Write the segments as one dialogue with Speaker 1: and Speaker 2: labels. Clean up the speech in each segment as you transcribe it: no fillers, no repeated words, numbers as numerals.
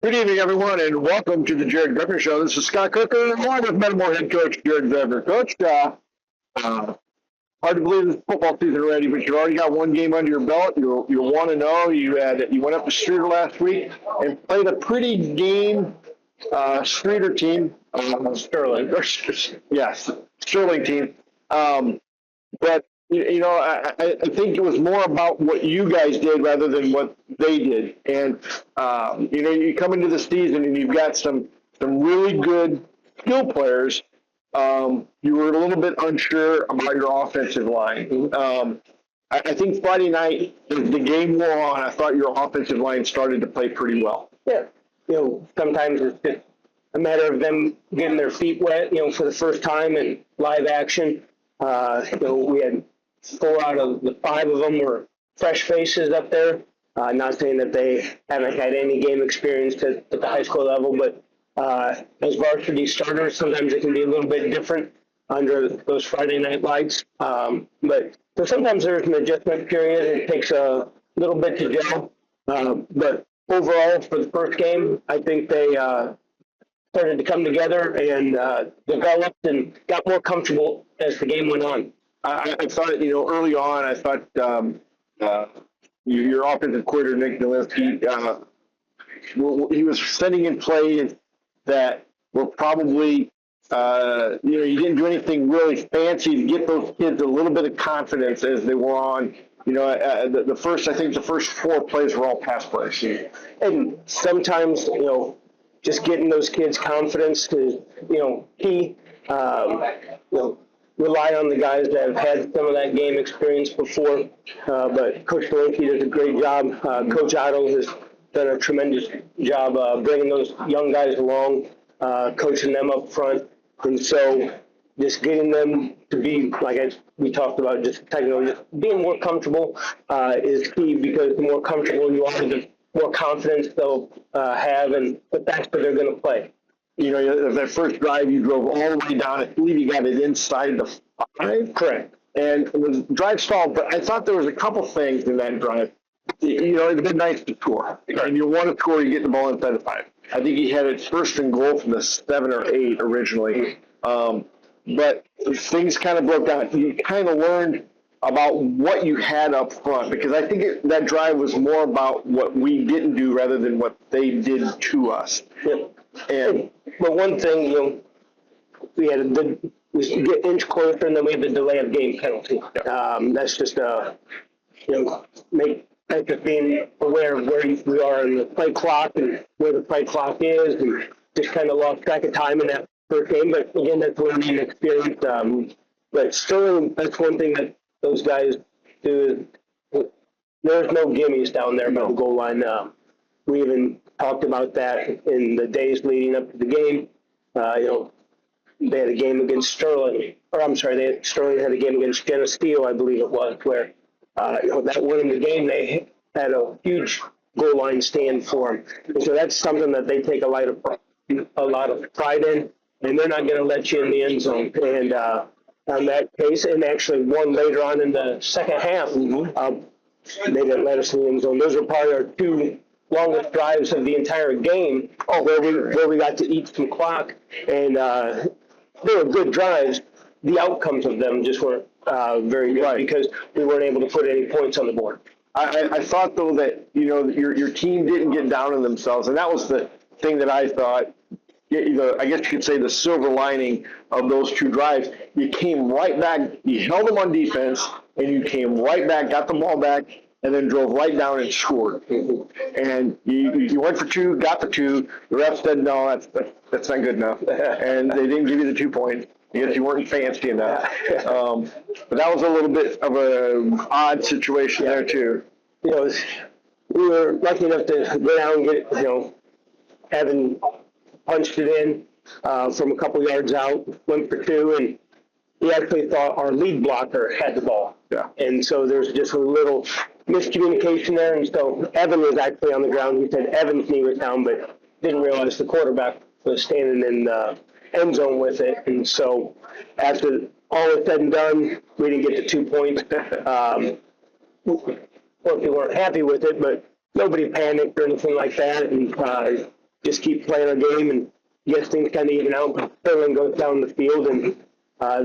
Speaker 1: Good evening, everyone, and welcome to the Grebner Show. This is Scott Kerker, along with Metamore head coach Jared Grebner. Coach, hard to believe it's football season already, but you already got one game under your belt. You're 1-0. You went up to Streeter last week and played a pretty game Streeter team.
Speaker 2: Sterling.
Speaker 1: Yes, Sterling team. But I think it was more about what you guys did rather than what they did. And you come into the season and you've got some really good skill players. You were a little bit unsure about your offensive line. I think Friday night, as the game wore on, I thought your offensive line started to play pretty well.
Speaker 2: Yeah. Sometimes it's just a matter of them getting their feet wet, for the first time in live action. We had 4 out of the 5 of them were fresh faces up there. Not saying that they haven't had any game experience at the high school level, but as varsity starters, sometimes it can be a little bit different under those Friday night lights. So sometimes there's an adjustment period. It takes a little bit to gel. But overall, for the first game, I think they started to come together and developed and got more comfortable as the game went on.
Speaker 1: I thought, early on, I thought your offensive coordinator, Nick Nowinski, he was setting in plays that were probably, you didn't do anything really fancy to get those kids a little bit of confidence as they were on. The first 4 plays were all pass plays.
Speaker 2: And sometimes, just getting those kids confidence is, key. Rely on the guys that have had some of that game experience before. But Coach Malinke does a great job. Coach Otto has done a tremendous job bringing those young guys along, coaching them up front. And so just getting them to be, like we talked about, just being more comfortable is key, because the more comfortable you are, the more confidence they'll have, and the faster they're going to play.
Speaker 1: That first drive, you drove all the way down. I believe you got it inside the 5.
Speaker 2: Correct.
Speaker 1: And the drive stalled, but I thought there was a couple things in that drive. It'd been nice to score. Right. And you want to score, you get the ball inside the 5. I think he had it first and goal from the 7 or 8 originally. But things kind of broke down. You kind of learned about what you had up front, because I think that drive was more about what we didn't do rather than what they did to us.
Speaker 2: Yep.
Speaker 1: But
Speaker 2: one thing, we get inch closer, and then we have the delay of game penalty.
Speaker 1: Yeah.
Speaker 2: That's just being aware of where we are in the play clock and where the play clock is, and just kind of lost track of time in that first game. But again, that's learning experience. But still, that's one thing that those guys do. There's no gimmies down there by the goal line. We even talked about that in the days leading up to the game. They had a game against Sterling, Sterling had a game against Geneseo, I believe it was, where that winning the game, they had a huge goal line stand for them. And so that's something that they take a lot of pride in, and they're not going to let you in the end zone. And on that case, and actually one later on in the second half, they didn't let us in the end zone. Those were probably our 2 longest drives of the entire game, where we got to eat some clock, and they were good drives. The outcomes of them just weren't very good, because we weren't able to put any points on the board.
Speaker 1: I thought, though, that your team didn't get down on themselves, and that was the thing that I thought. I guess you could say the silver lining of those 2 drives. You came right back, you held them on defense, and you came right back, got the ball back, and then drove right down and scored. And you went for 2, got the 2. The ref said, no, that's not good enough. And they didn't give you the 2 points because you weren't fancy enough. But that was a little bit of an odd situation there, too.
Speaker 2: We were lucky enough to go down and get, having punched it in from a couple yards out, went for 2, and he actually thought our lead blocker had the ball.
Speaker 1: Yeah. And
Speaker 2: so there's just a little miscommunication there, and so Evan was actually on the ground. He said Evan's knee was down, but didn't realize the quarterback was standing in the end zone with it. And so after all is said and done, we didn't get the 2 points. Well, we weren't happy with it, but nobody panicked or anything like that. And just keep playing our game and get things kind of even out. Sterling goes down the field and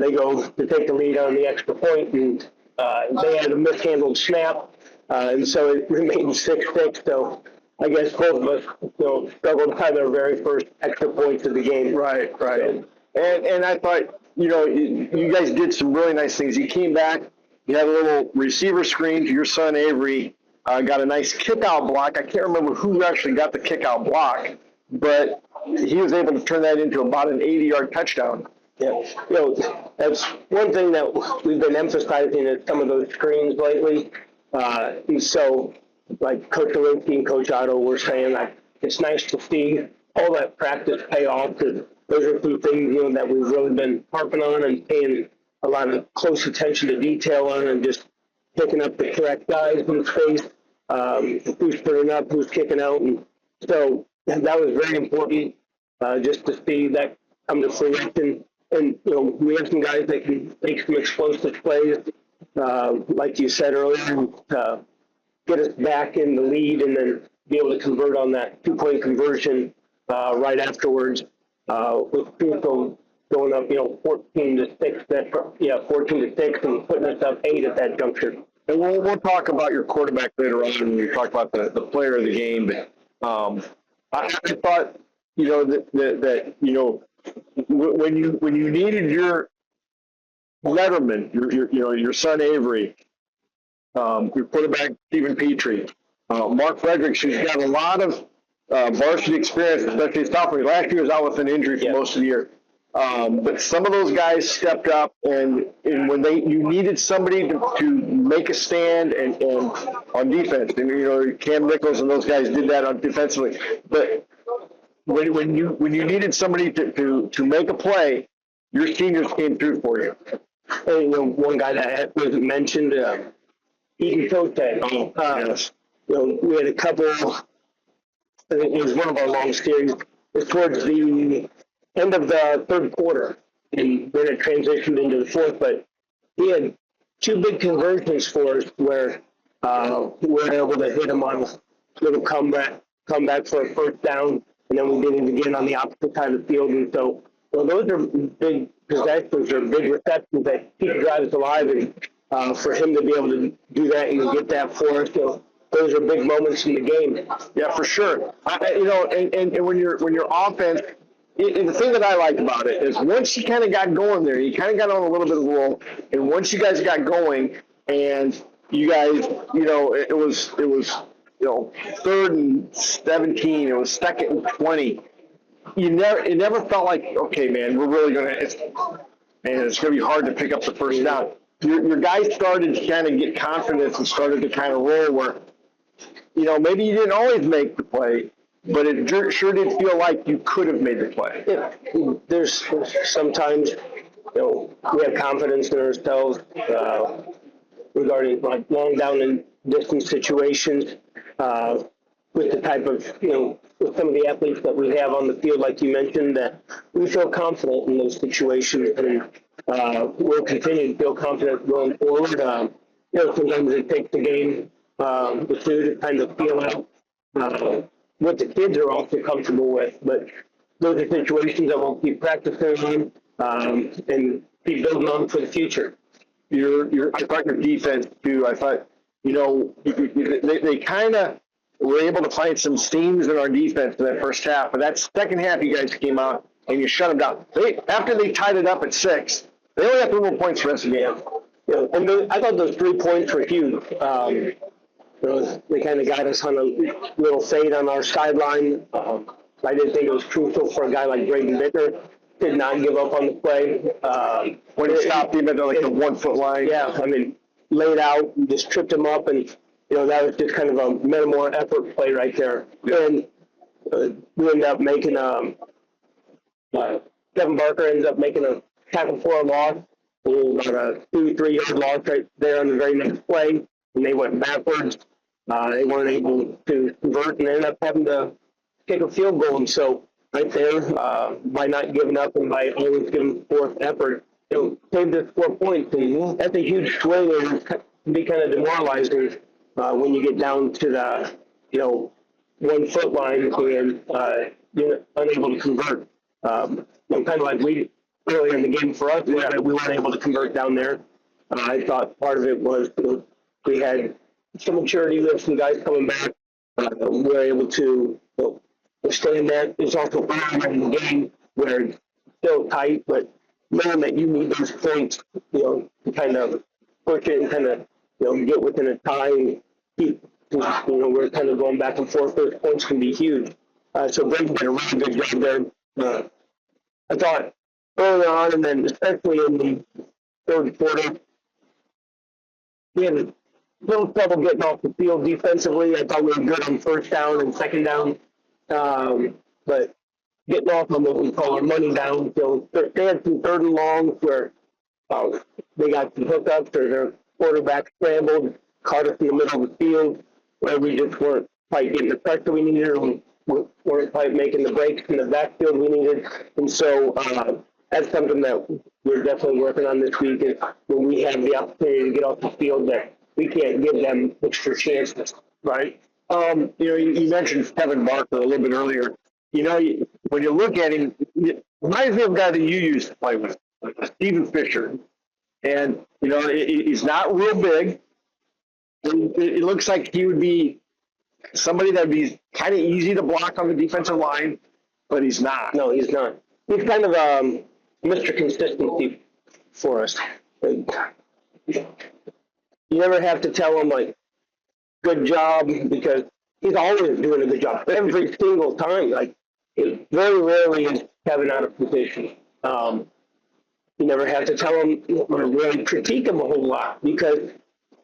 Speaker 2: they go to take the lead on the extra point, and they had a mishandled snap, and so it remained 6-6. So I guess both of us, struggled to find our very first extra points of the game.
Speaker 1: Right. And I thought, you guys did some really nice things. You came back, you had a little receiver screen to your son Avery, got a nice kick-out block. I can't remember who actually got the kick-out block, but he was able to turn that into about an 80-yard touchdown.
Speaker 2: Yeah, that's one thing that we've been emphasizing at some of those screens lately. And so, like Coach Alinsky and Coach Otto were saying, that it's nice to see all that practice pay off, because those are two things, that we've really been harping on and paying a lot of close attention to detail on, and just picking up the correct guys in space, who's turning up, who's kicking out. And so that was very important, just to see that come to fruition. And, we have some guys that can make some explosive plays, like you said earlier, to get us back in the lead and then be able to convert on that 2-point conversion right afterwards, with Tuco going up, 14-6, 14-6, and putting us up 8 at that juncture.
Speaker 1: And we'll talk about your quarterback later on when we talk about the player of the game. But I thought, that when you needed your letterman, your son Avery, your quarterback Stephen Petrie, Mark Fredericks, who's got a lot of varsity experience, especially his sophomore. Last year was out with an injury for most of the year. But some of those guys stepped up, and when you needed somebody to make a stand and on defense, and Cam Nichols and those guys did that on defensively. But when you needed somebody to make a play, your seniors came through for you.
Speaker 2: And one guy that wasn't mentioned, Ethan Tote.
Speaker 1: Yes.
Speaker 2: We had a couple. I think it was one of our long series. It was towards the end of the third quarter, and then it transitioned into the fourth. But he had 2 big conversions for us where we were able to hit him on a little comeback for a first down, and then we did it again on the opposite side of the field. And so, those are big possessions or big receptions that keep drives alive, and for him to be able to do that and get that for us, those are big moments in the game.
Speaker 1: Yeah, for sure. And when your offense, the thing that I like about it is once you kind of got going there, you kind of got on a little bit of a roll, and once you guys got going, and you guys, it was 3rd and 17, it was 2nd and 20. It never felt like, okay, man, we're really it's gonna be hard to pick up the first down. Your guys started to kind of get confidence and started to kind of roll where, maybe you didn't always make the play, but it sure did feel like you could have made the play.
Speaker 2: Yeah, there's sometimes, we have confidence in ourselves regarding like long down and distance situations, with the type of, with some of the athletes that we have on the field, like you mentioned, that we feel confident in those situations, and we'll continue to feel confident going forward. Sometimes it takes the game with two to kind of feel out what the kids are also comfortable with, but those are situations that we'll keep practicing on and keep building on for the future.
Speaker 1: I thought your defense too. I thought, they kind of were able to find some seams in our defense in that first half, but that second half you guys came out and you shut them down. After they tied it up at 6, they only have 3 more points for the rest of the game.
Speaker 2: And I thought those 3 points were huge. They kind of got us on a little fade on our sideline. I didn't think it was crucial for a guy like Braden Bittner. Did not give up on the play.
Speaker 1: When it stopped him at the 1-foot line.
Speaker 2: Yeah, laid out, just tripped him up, and that was just kind of a minimal effort play right there. And we ended up making Kevin Barker ends up making a tackle for a loss. About a 2-3 yard loss right there on the very next play, and they went backwards. They weren't able to convert and ended up having to kick a field goal. And so right there, by not giving up and by always giving forth effort, saved us 4 points. And that's a huge swing, and it can be kind of demoralizing when you get down to the 1 foot line and unable to convert. Kind of like we earlier in the game for us, we weren't able to convert down there. I thought part of it was we had some maturity with some guys coming back. We were able to withstand that. There's also earlier in the game where it's still tight, but knowing that you need those points, to kind of push it and kind of, get within a tie and keep, we're kind of going back and forth. Those points can be huge. So Brady did a really good job there. I thought early on, and then especially in the third quarter, we had a little trouble getting off the field defensively. I thought we were good on first down and second down, but getting off on what we call our money down. So they had some third and longs where they got some hookups or their quarterback scrambled, caught us in the middle of the field, where we just weren't quite getting the pressure we needed, or weren't quite making the breaks in the backfield we needed. And so that's something that we're definitely working on this week, is when we have the opportunity to get off the field, that we can't give them extra chances.
Speaker 1: Right. You mentioned Kevin Barker a little bit earlier. When you look at him, it reminds me of a guy that you used to play with, like Stephen Fisher. And, he's not real big. It looks like he would be somebody that would be kind of easy to block on the defensive line, but he's not.
Speaker 2: No, he's not. He's kind of Mr. Consistency for us. You never have to tell him, like, good job, because he's always doing a good job every single time. Like, very rarely is Kevin out of position. You never have to tell him or really critique him a whole lot, because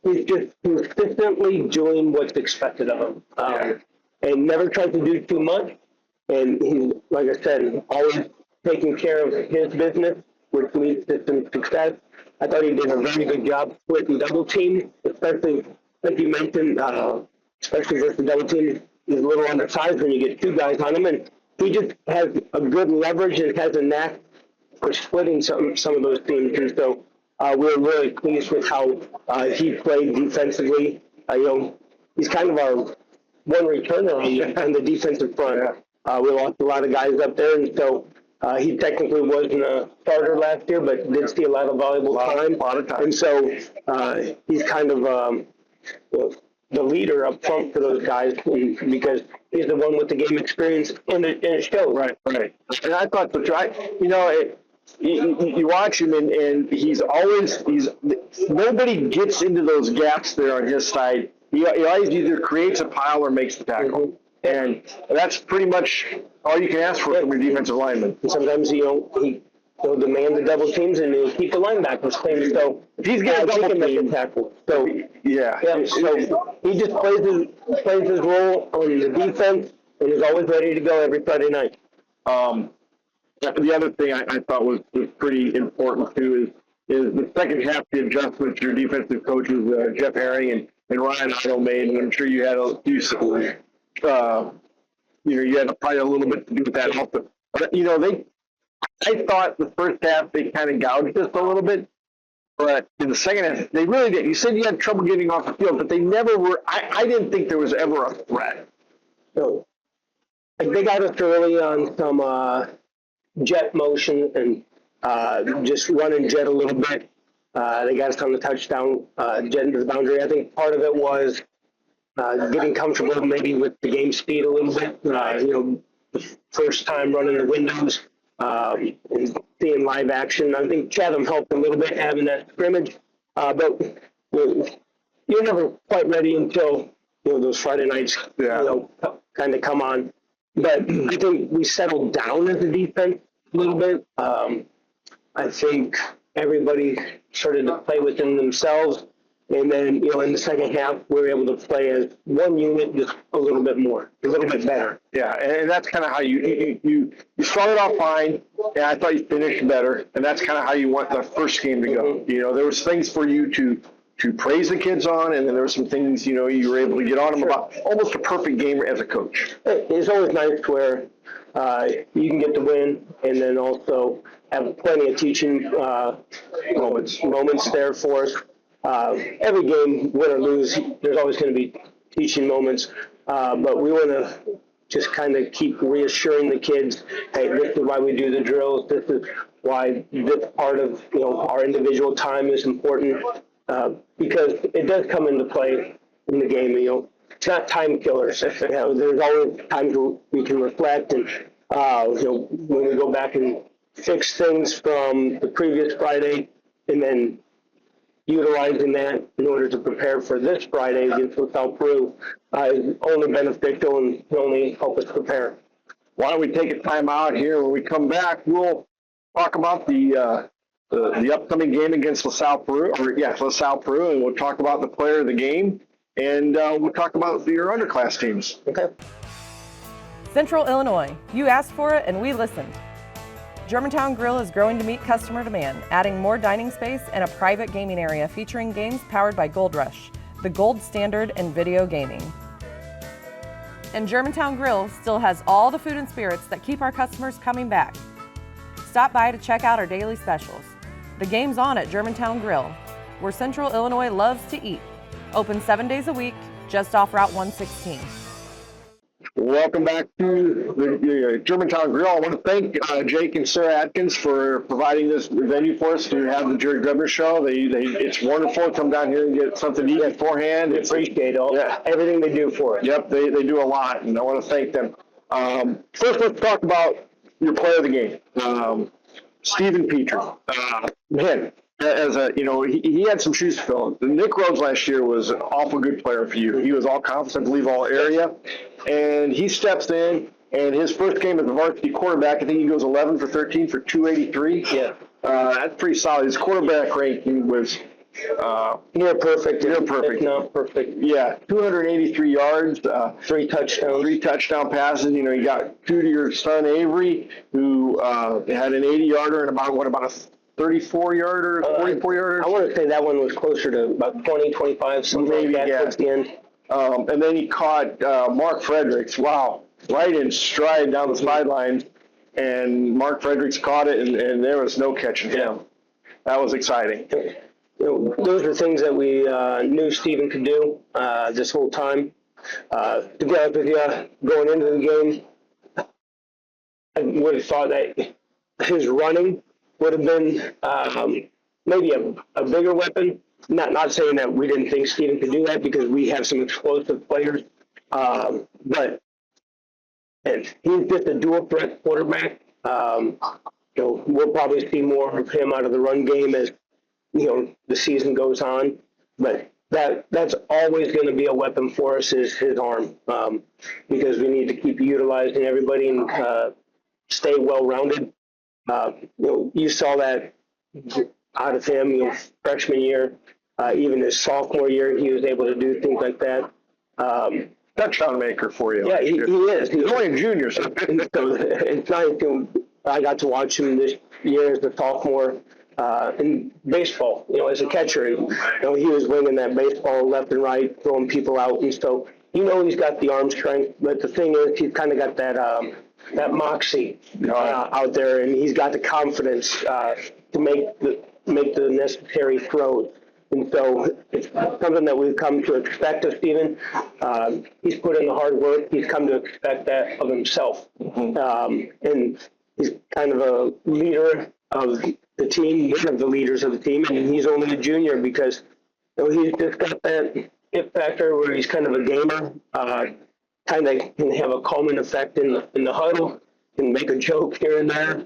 Speaker 2: he's just consistently doing what's expected of him, and never tries to do too much. And he's, like I said, always taking care of his business, which leads to some success. I thought he did a very good job splitting double teams, especially, like you mentioned, especially versus double teams. He's a little undersized when you get two guys on him, and he just has a good leverage and has a knack for splitting some of those teams. And so we're really pleased with how he played defensively. He's kind of our one returner on the defensive front. We lost a lot of guys up there, and so he technically wasn't a starter last year, but did see a lot of valuable time. And so he's kind of the leader up front for those guys, because he's the one with the game experience, and it shows.
Speaker 1: Right. And I thought you watch him, and nobody gets into those gaps there on his side. He always either creates a pile or makes the tackle. Mm-hmm. And that's pretty much all you can ask for from your defensive lineman.
Speaker 2: And sometimes he'll demand the double teams, and he'll keep the linebackers clean. So
Speaker 1: if he's got a double team
Speaker 2: tackle. So
Speaker 1: yeah.
Speaker 2: So he just plays his role on the defense, and is always ready to go every Friday night.
Speaker 1: The other thing I thought was pretty important too is the second half, the adjustments your defensive coaches Jeff Herring and Ryan Otto made, and I'm sure you had a few. You had probably a little bit to do with that also. But, I thought the first half they kind of gouged us a little bit, but in the second half, they really did. You said you had trouble getting off the field, but they never were. I didn't think there was ever a threat.
Speaker 2: No. They got us early on some jet motion and just running jet a little bit. They got us on the touchdown, jet into the boundary. I think part of it was getting comfortable maybe with the game speed a little bit. The first time running the windows and seeing live action. I think Chatham helped a little bit having that scrimmage, but you're never quite ready until those Friday nights kind of come on. But I think we settled down as a defense a little bit. I think everybody started to play within themselves. And then, in the second half, we were able to play as one unit, just a little bit more, a little bit better.
Speaker 1: Yeah, and that's kind of how you started off fine, and I thought you finished better, and that's kind of how you want the first game to go.
Speaker 2: Mm-hmm.
Speaker 1: There was things for you to praise the kids on, and then there were some things, you were able to get on them about. Almost a perfect game as a coach.
Speaker 2: It's always nice where you can get the win, and then also have plenty of teaching moments there for us. Every game, win or lose, there's always going to be teaching moments, but we want to just kind of keep reassuring the kids, hey, this is why we do the drills. This is why this part of our individual time is important, because it does come into play in the game. It's not time killers. There's always times where we can reflect, and when we go back and fix things from the previous Friday, and then utilizing that in order to prepare for this Friday against LaSalle Peru is only beneficial and can only help us prepare.
Speaker 1: Why don't we take a time out here? When we come back, we'll talk about the upcoming game against LaSalle Peru, LaSalle Peru, and we'll talk about the player of the game, and we'll talk about your underclass teams.
Speaker 2: Okay.
Speaker 3: Central Illinois, you asked for it and we listened. Germantown Grill is growing to meet customer demand, adding more dining space and a private gaming area featuring games powered by Gold Rush, the gold standard in video gaming. And Germantown Grill still has all the food and spirits that keep our customers coming back. Stop by to check out our daily specials. The game's on at Germantown Grill, where Central Illinois loves to eat. Open 7 days a week, just off Route 116.
Speaker 1: Welcome back to the Germantown Grill. I want to thank Jake and Sarah Atkins for providing this venue for us to have the Grebner Show. It's wonderful to come down here and get something to eat beforehand.
Speaker 2: We appreciate everything they do for us.
Speaker 1: Yep, they do a lot, and I want to thank them. First, let's talk about your player of the game, Stephen Petrie. Man, he had some shoes to fill. Nick Rhodes last year was an awful good player for you. He was all conference, I believe, all area. And he steps in, and his first game as a varsity quarterback, I think he goes 11 for 13 for 283.
Speaker 2: Yeah.
Speaker 1: That's pretty solid. His quarterback ranking was
Speaker 2: near perfect.
Speaker 1: Near perfect.
Speaker 2: Not perfect.
Speaker 1: Yeah, 283 yards.
Speaker 2: 3 touchdowns.
Speaker 1: 3 touchdown passes. You got 2 to your son, Avery, who had an 80-yarder and about a 34-yarder, 44-yarder?
Speaker 2: I want to say that one was closer to about 20, 25, something
Speaker 1: Maybe,
Speaker 2: like that
Speaker 1: yeah.
Speaker 2: towards the end.
Speaker 1: And then he caught Mark Fredericks. Wow. Right in stride down the sidelines. And Mark Fredericks caught it, and there was no catching him. That was exciting.
Speaker 2: Those are things that we knew Stephen could do this whole time. To be honest with you, going into the game, I would have thought that his running would have been maybe a bigger weapon. Not saying that we didn't think Stephen could do that, because we have some explosive players. But he's just a dual threat quarterback. We'll probably see more of him out of the run game as the season goes on. But that's always going to be a weapon for us, is his arm, because we need to keep utilizing everybody and stay well-rounded. You saw that out of him, freshman year, even his sophomore year, he was able to do things like that.
Speaker 1: Touchdown maker for you.
Speaker 2: Yeah, he is.
Speaker 1: He's only a junior, so
Speaker 2: it's nice. I got to watch him this year as a sophomore in baseball. As a catcher, he was winging that baseball left and right, throwing people out, and so he's got the arm strength. But the thing is, he's kind of got that moxie out there, and he's got the confidence to make the necessary throws. And so it's something that we've come to expect of Stephen. He's put in the hard work. He's come to expect that of himself. And he's kind of a leader of the team, one of the leaders of the team, and he's only a junior because he's just got that it factor where he's kind of a gamer, kind of can have a calming effect in the huddle, can make a joke here and there.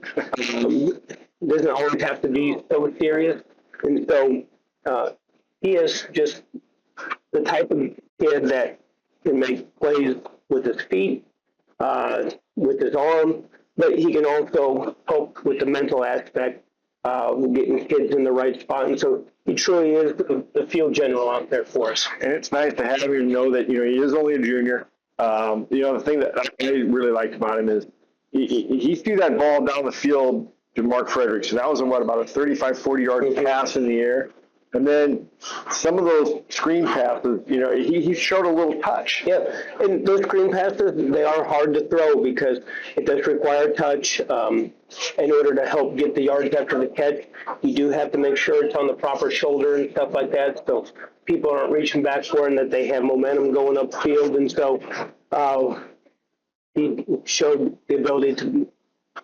Speaker 2: Doesn't always have to be so serious. And so he is just the type of kid that can make plays with his feet, with his arm, but he can also help with the mental aspect, getting kids in the right spot. And so he truly is the field general out there for us.
Speaker 1: And it's nice to have him know that, he is only a junior. The thing that I really liked about him is he threw that ball down the field to Mark Fredericks, and that was about a 35, 40-yard pass in the air. And then some of those screen passes, he showed a little touch.
Speaker 2: Yeah, and those screen passes, they are hard to throw because it does require touch. In order to help get the yards after the catch, you do have to make sure it's on the proper shoulder and stuff like that, so people aren't reaching back for it and that they have momentum going up the field. And so he showed the ability to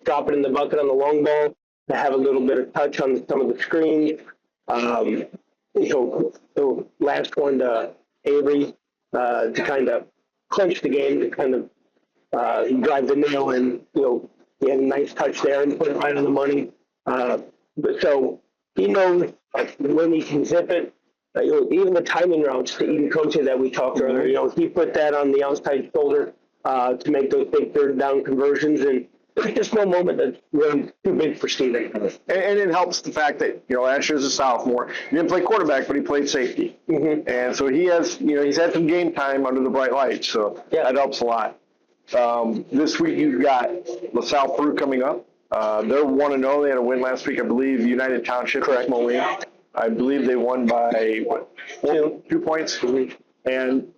Speaker 2: drop it in the bucket on the long ball, to have a little bit of touch on some of the screens. The last one to Avery to kind of clinch the game, to kind of drive the nail in. He had a nice touch there and put it right on the money. But so he knows when he can zip it. Even the timing routes to Eden Coche that we talked earlier, he put that on the outside shoulder to make those big third down conversions, and there's just no moment that's really too big for Steven.
Speaker 1: And it helps the fact that, last year as a sophomore, he didn't play quarterback, but he played safety. Mm-hmm. And so he has, he's had some game time under the bright lights, so that helps a lot. This week you've got LaSalle Peru coming up. They're 1-0. They had a win last week, I believe, United Township. Correct. Moline. I believe they won by, 2 points? Mm-hmm. And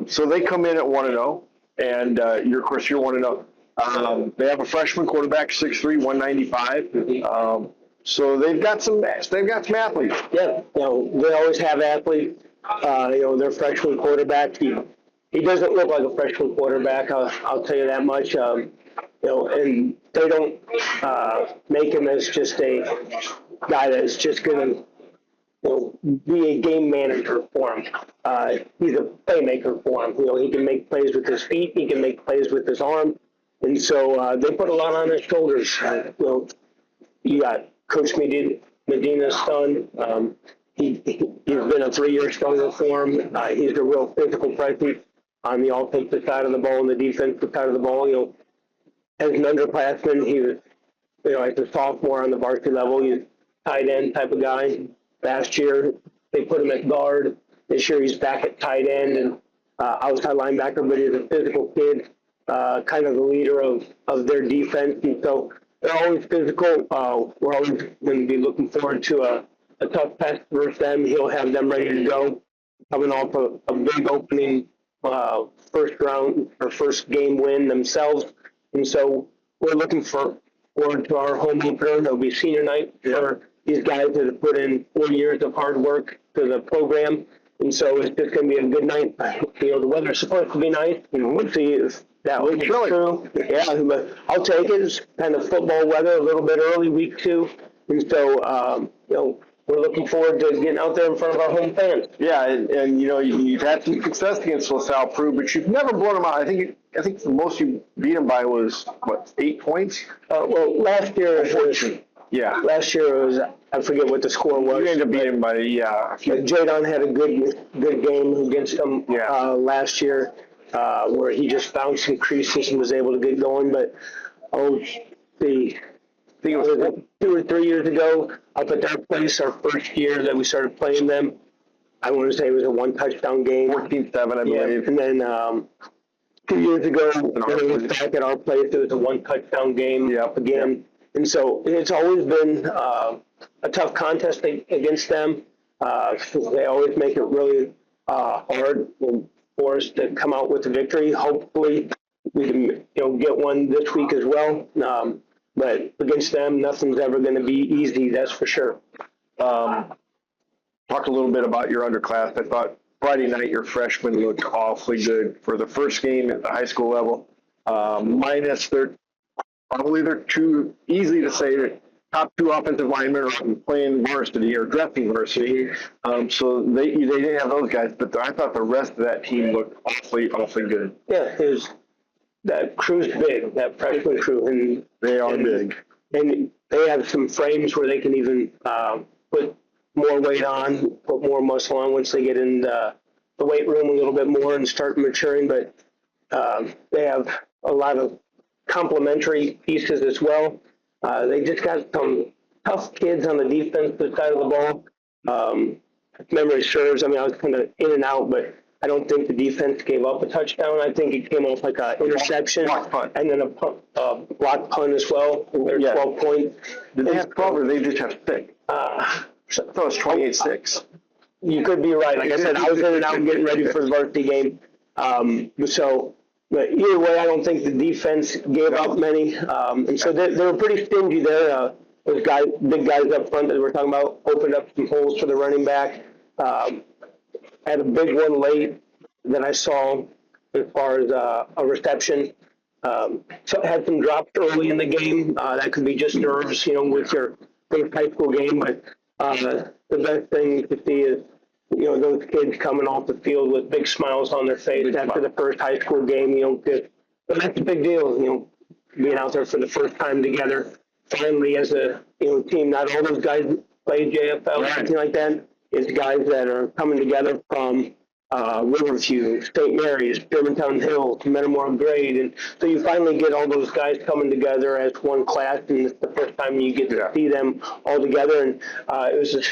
Speaker 1: so they come in at 1-0, and you're 1-0. They have a freshman quarterback, 6'3", 195. Mm-hmm. So they've got some athletes.
Speaker 2: Yeah, they always have athletes. Their freshman quarterback, he doesn't look like a freshman quarterback. I'll tell you that much. And they don't make him as just a guy that's just going to be a game manager for him. He's a playmaker for him. He can make plays with his feet. He can make plays with his arm. And so they put a lot on his shoulders. You got Coach Medina's son. He's been a 3-year starter for him. He's a real physical presence on the offensive side of the ball and the defensive side of the ball. As an underclassman, he was, as a sophomore on the varsity level, he's a tight end type of guy. Last year, they put him at guard. This year, he's back at tight end and outside linebacker, but he's a physical kid, kind of the leader of their defense. And so they're always physical. We're always going to be looking forward to a tough test versus them. He'll have them ready to go, coming off a big opening first game win themselves. And so we're looking forward to our home opener. It'll be senior night for these guys that have put in 4 years of hard work to the program. And so it's just going to be a good night. The weather's supposed to be nice. We'll see if that was true. Yeah, but I'll take it. It's kind of football weather, a little bit early, week 2. And so, we're looking forward to getting out there in front of our home fans.
Speaker 1: Yeah, and you've had some success against LaSalle Peru, but you've never blown them out. I think the most you beat them by was 8 points.
Speaker 2: Last year.
Speaker 1: Yeah.
Speaker 2: Last year it was, I forget what the score was.
Speaker 1: You ended up beating them by
Speaker 2: Jadon had a good game against them last year, where he just found some creases and was able to get going. But I think it was 2 or 3 years ago up at that place, our first year that we started playing them. I want to say it was a 1-touchdown game.
Speaker 1: 14-7, I believe.
Speaker 2: And then 2 years ago, when we back at our place, it was a 1-touchdown game again. Yep. And so it's always been a tough contest against them. They always make it really hard for us to come out with a victory. Hopefully we can get one this week as well. But against them, nothing's ever going to be easy, that's for sure.
Speaker 1: Talk a little bit about your underclass. I thought Friday night your freshmen looked awfully good for the first game at the high school level. Minus probably they're too easy to say that top 2 offensive linemen are playing varsity or dressing varsity. So they didn't have those guys, but I thought the rest of that team looked awfully good.
Speaker 2: Yeah, that crew's big, that freshman crew, and
Speaker 1: they are big.
Speaker 2: And they have some frames where they can even put more weight on, put more muscle on once they get in the weight room a little bit more and start maturing. But they have a lot of complementary pieces as well. They just got some tough kids on the defensive side of the ball. If memory serves, I was kind of in and out, but I don't think the defense gave up a touchdown. I think it came off like an interception and then a block punt as well. 12 points.
Speaker 1: Did they have 12 or they just have 6? I thought it was 28-6.
Speaker 2: You could be right. Like I said, I was in and out getting ready for the varsity game. But either way, I don't think the defense gave up many. And so they were pretty stingy there. Those big guys up front that we're talking about, opened up some holes for the running back. Had a big one late that I saw as far as a reception. so had some drops early in the game. That could be just nerves, with your first high school game. But the best thing to see is, those kids coming off the field with big smiles on their face after the first high school game. But that's a big deal. Being out there for the first time together, finally as a team. Not all those guys play JFL or anything like that. It's guys that are coming together from Riverview, St. Mary's, Germantown Hills, Metamora Grade, and so you finally get all those guys coming together as one class, and it's the first time you get to see them all together, and it was a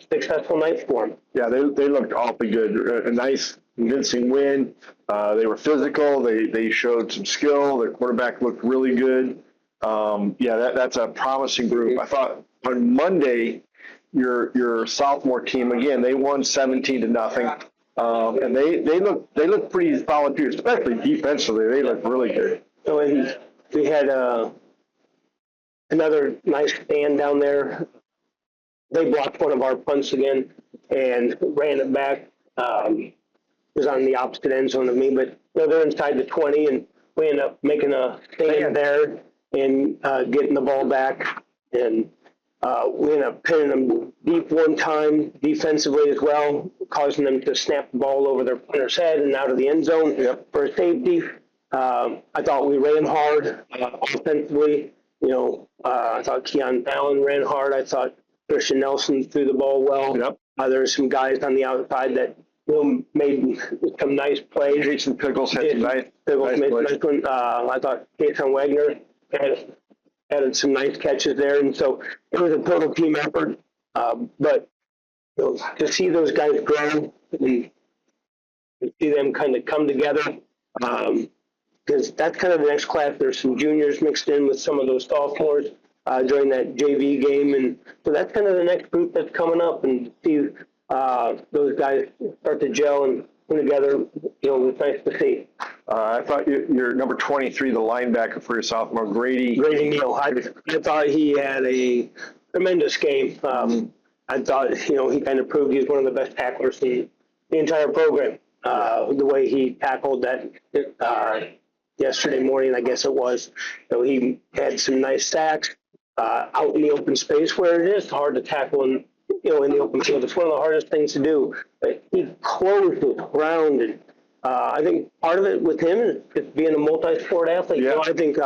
Speaker 2: successful night for them.
Speaker 1: Yeah, they looked awfully good. A nice, convincing win. They were physical. They showed some skill. Their quarterback looked really good. That's a promising group. I thought on Monday, your sophomore team, again, they won 17-0. And they look pretty solid too, especially defensively. They look really good.
Speaker 2: So we had another nice stand down there. They blocked one of our punts again and ran it back. It was on the opposite end zone of me, but they're inside the 20, and we end up making a stand there and getting the ball back. And we ended up pinning them deep one time defensively as well, causing them to snap the ball over their punter's head and out of the end zone for a safety. I thought we ran hard offensively. I thought Keon Allen ran hard. I thought Christian Nelson threw the ball well. There were some guys on the outside that made some nice plays.
Speaker 1: Jason Pickles had some nice
Speaker 2: plays. I thought Jason Wagner added some nice catches there, and so it was a total team effort. But to see those guys grow and see them kind of come together, because that's kind of the next class. There's some juniors mixed in with some of those sophomores during that JV game, and so that's kind of the next group that's coming up. And to see those guys start to gel and come together, it's nice to see.
Speaker 1: I thought your number 23, the linebacker for your sophomore, Grady
Speaker 2: Neal. I thought he had a tremendous game. I thought, he kind of proved he's one of the best tacklers in the entire program. The way he tackled that yesterday morning, I guess it was. He had some nice sacks out in the open space where it is hard to tackle in the open field. It's one of the hardest things to do. But he closed it around, and I think part of it with him is just being a multi-sport athlete.
Speaker 1: Yeah.
Speaker 2: I think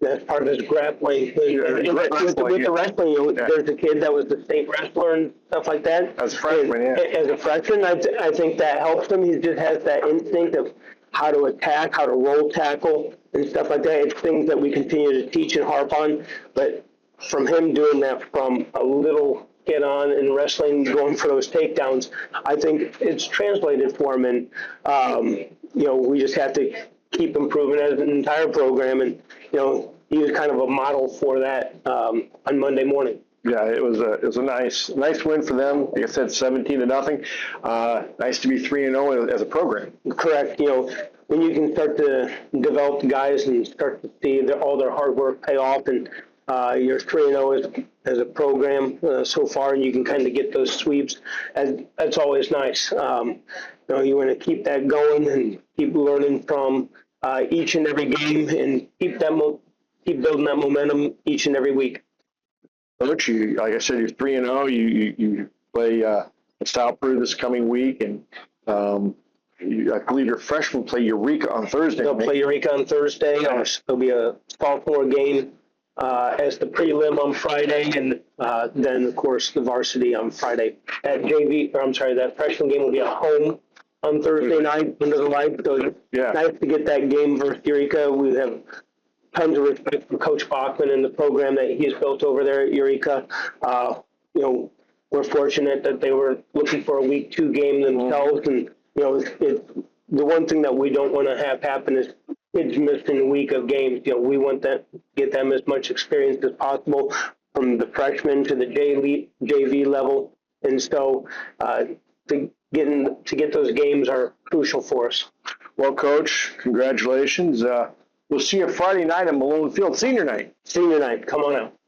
Speaker 2: that's part of his grappling. With the wrestling, there's a kid that was the state wrestler and stuff like that.
Speaker 1: As a freshman,
Speaker 2: As a freshman, I think that helps him. He just has that instinct of how to attack, how to roll tackle, and stuff like that. It's things that we continue to teach and harp on. But from him doing that from a little kid on in wrestling, going for those takedowns, I think it's translated for him. And, we just have to keep improving as an entire program. And, he was kind of a model for that on Monday morning.
Speaker 1: Yeah, it was a nice win for them. Like I said, 17-0. Nice to be 3-0 as a program.
Speaker 2: Correct. When you can start to develop the guys and start to see all their hard work pay off, and you're 3-0 as a program so far, and you can kind of get those sweeps, and that's always nice. You want to keep that going and keep learning from each and every game, and keep building that momentum each and every week.
Speaker 1: Coach, like I said, you're 3-0. You play Southbrew this coming week, and I believe your freshmen play Eureka on Thursday.
Speaker 2: They'll play Eureka on Thursday. There'll be a sophomore game as the prelim on Friday, and then, of course, the varsity on Friday. That freshman game will be at home on Thursday night under the lights. So it's nice to get that game versus Eureka. We have tons of respect for Coach Bachman and the program that he's built over there at Eureka. We're fortunate that they were looking for a week 2 game themselves, and it's the one thing that we don't want to have happen is kids missing a week of games. We want to get them as much experience as possible from the freshman to the JV level, and so to get those games are crucial for us.
Speaker 1: Well, Coach, congratulations. We'll see you Friday night at Malone Field, senior night.
Speaker 2: Senior night, come on out.